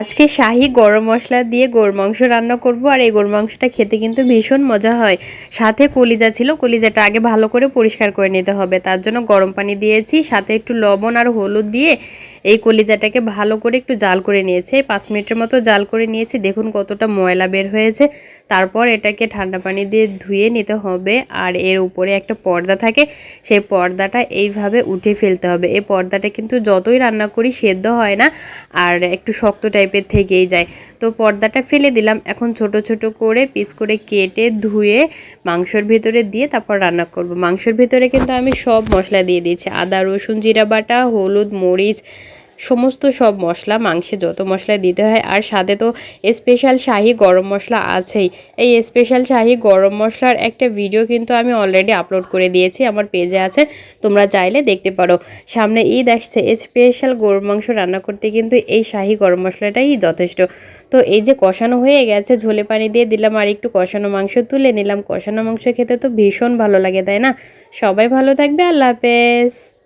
আজকে শাহী গরম মশলা দিয়ে গরুর মাংস রান্না করব। আর এই গরুর মাংসটা খেতে কিন্তু ভীষণ মজা হয়। সাথে কলিজা ছিল, কলিজাটা আগে ভালো করে পরিষ্কার করে নিতে হবে। তার জন্য গরম পানি দিয়েছি, সাথে একটু লবণ আর হলুদ দিয়ে এই কলিজাটাকে ভালো করে একটু জাল করে নিয়েছি। 5 মিনিটের মতো জাল করে নিয়েছি। দেখুন কতটা ময়লা বের হয়েছে। তারপর এটাকে ঠান্ডা পানি দিয়ে ধুয়ে নিতে হবে। আর এর উপরে একটা পর্দা থাকে, সেই পর্দাটা এইভাবে উঠে ফেলতে হবে। এই পর্দাটা কিন্তু যতই রান্না করি সেদ্ধ হয় না, আর একটু শক্ত টাইপের থেকেই যায়। তো পর্দাটা ফেলে দিলাম। এখন ছোট ছোট করে পিস করে কেটে ধুয়ে মাংসর ভিতরে দিয়ে তারপর রান্না করব। মাংসের ভিতরে কিন্তু আমি সব মশলা দিয়ে দিয়েছি, আদা রসুন জিরা বাটা, হলুদ মরিচ, সমস্ত সব মশলা, মাংসে যত মশলা দিতে হয়। আর সাথে তো স্পেশাল শাহি গরম মশলা আছেই। এই স্পেশাল শাহি গরম মশলার একটা ভিডিও কিন্তু আমি অলরেডি আপলোড করে দিয়েছি, আমার পেজে আছে, তোমরা চাইলে দেখতে পারো। সামনে ঈদ আসছে, স্পেশাল গরুর মাংস রান্না করতে কিন্তু এই শাহি গরম মশলাটাই যথেষ্ট। তো এই যে কষানো হয়ে গেছে, ঝোলে পানি দিয়ে দিলাম আর একটু কষানো মাংস তুলে নিলাম। কষানো মাংস খেতে তো ভীষণ ভালো লাগে, তাই না? সবাই ভালো থাকবে, আল্লাহ হাফেজ।